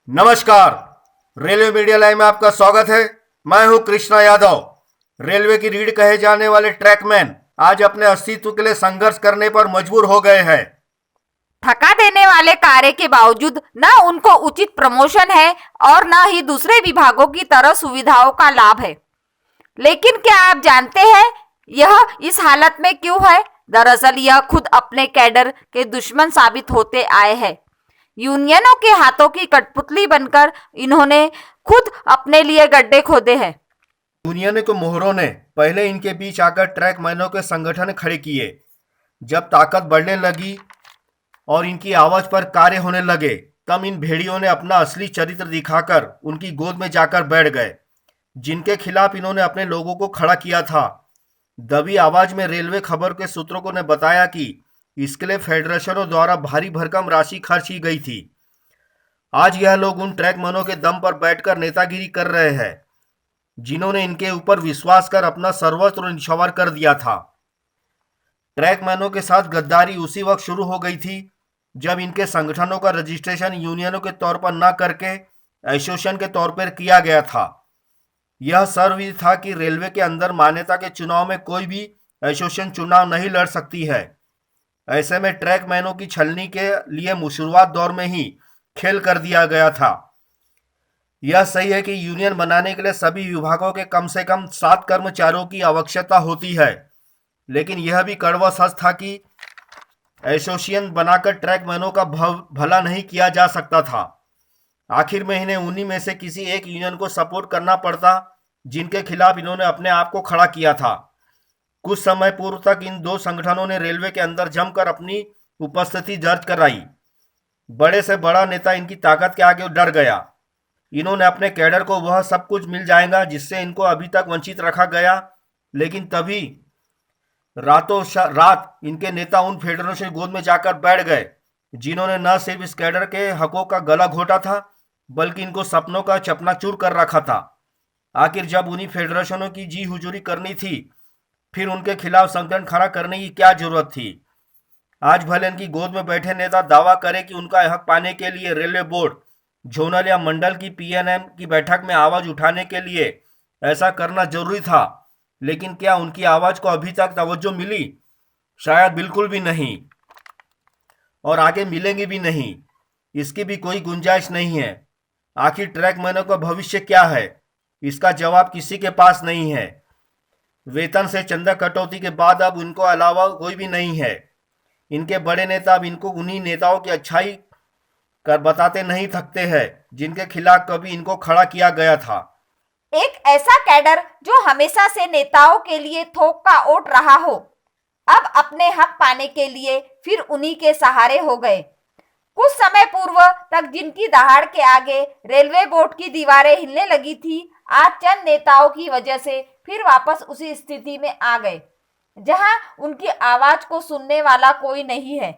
नमस्कार। Railway media live में आपका स्वागत है। मैं हूं कृष्णा यादव। रेलवे की रीढ़ कहे जाने वाले ट्रैकमैन आज अपने अस्तित्व के लिए संघर्ष करने पर मजबूर हो गए हैं। थका देने वाले कार्य के बावजूद न उनको उचित प्रमोशन है और न ही दूसरे विभागों की तरह सुविधाओं का लाभ है। लेकिन क्या आप जानते हैं यह इस हालत में क्यों है? दरअसल यह खुद अपने कैडर के दुश्मन साबित होते आए हैं। यूनियनों के हाथों की कठपुतली बनकर इन्होंने खुद अपने लिए गड्ढे खोदे हैं। यूनियन के मोहरों ने पहले इनके बीच आकर ट्रैकमैनों के संगठन खड़े किए। जब ताकत बढ़ने लगी और इनकी आवाज पर कार्य होने लगे, तब इन भेड़ियों ने अपना असली चरित्र दिखाकर उनकी गोद में जाकर बैठ गए, जिनके खिलाफ इन्होंने अपने लोगों को खड़ा किया था। दबी आवाज में रेलवे खबर के सूत्रों ने बताया कि इसके लिए फेडरेशनों द्वारा भारी भरकम राशि खर्च की गई थी। आज यह लोग उन ट्रैकमैनों के दम पर बैठकर नेतागिरी कर रहे हैं, जिन्होंने इनके ऊपर विश्वास कर अपना सर्वस्व निछावर कर दिया था। ट्रैकमैनों के साथ गद्दारी उसी वक्त शुरू हो गई थी जब इनके संगठनों का रजिस्ट्रेशन यूनियनों के तौर पर न करके एसोसिएशन के तौर पर किया गया था। यह सर्वविदित था कि रेलवे के अंदर मान्यता के चुनाव में कोई भी एसोसिएशन चुनाव नहीं लड़ सकती है। ऐसे में ट्रैकमैनों की छलनी के लिए शुरुआत दौर में ही खेल कर दिया गया था। यह सही है कि यूनियन बनाने के लिए सभी विभागों के कम से कम 7 कर्मचारियों की आवश्यकता होती है, लेकिन यह भी कड़वा सच था कि एसोसिएशन बनाकर ट्रैकमैनों का भला नहीं किया जा सकता था। आखिर में इन्हें उन्हीं में से किसी एक यूनियन को सपोर्ट करना पड़ता, जिनके खिलाफ इन्होंने अपने आप को खड़ा किया था। कुछ समय पूर्व तक इन दो संगठनों ने रेलवे के अंदर जमकर अपनी उपस्थिति दर्ज कराई। बड़े से बड़ा नेता इनकी ताकत के आगे डर गया। इन्होंने अपने कैडर को वह सब कुछ मिल जाएगा जिससे इनको अभी तक वंचित रखा गया, लेकिन तभी रातों रात इनके नेता उन फेडरेशनों की गोद में जाकर बैठ गए, जिन्होंने न सिर्फ इस कैडर के हकों का गला घोटा था, बल्कि इनको सपनों का चकनाचूर कर रखा था। आखिर जब उन्हीं फेडरेशनों की जी हुजूरी करनी थी, फिर उनके खिलाफ संगठन खड़ा करने की क्या जरूरत थी? आज भले इनकी गोद में बैठे नेता दावा करे कि उनका हक पाने के लिए रेलवे बोर्ड, जोनल या मंडल की पीएनएम की बैठक में आवाज उठाने के लिए ऐसा करना जरूरी था, लेकिन क्या उनकी आवाज को अभी तक तवज्जो मिली? शायद बिल्कुल भी नहीं, और आगे मिलेंगी भी नहीं। इसकी भी कोई गुंजाइश नहीं है। आखिर ट्रैकमैनों का भविष्य क्या है, इसका जवाब किसी के पास नहीं है। वेतन से चंदा कटौती के बाद अब उनको अलावा कोई भी नहीं है। इनके बड़े नेता अब इनको उन्हीं नेताओं की अच्छाई कर बताते नहीं थकते हैं, जिनके खिलाफ कभी इनको खड़ा किया गया था। एक ऐसा कैडर जो हमेशा से नेताओं के लिए थोक का ओट रहा हो, अब अपने हक पाने के लिए फिर उन्हीं के सहारे हो गए। कुछ समय पूर्व तक जिनकी दहाड़ के आगे रेलवे बोर्ड की दीवारें हिलने लगी थी, आज चंद नेताओं की वजह से फिर वापस उसी स्थिति में आ गए, जहां उनकी आवाज को सुनने वाला कोई नहीं है।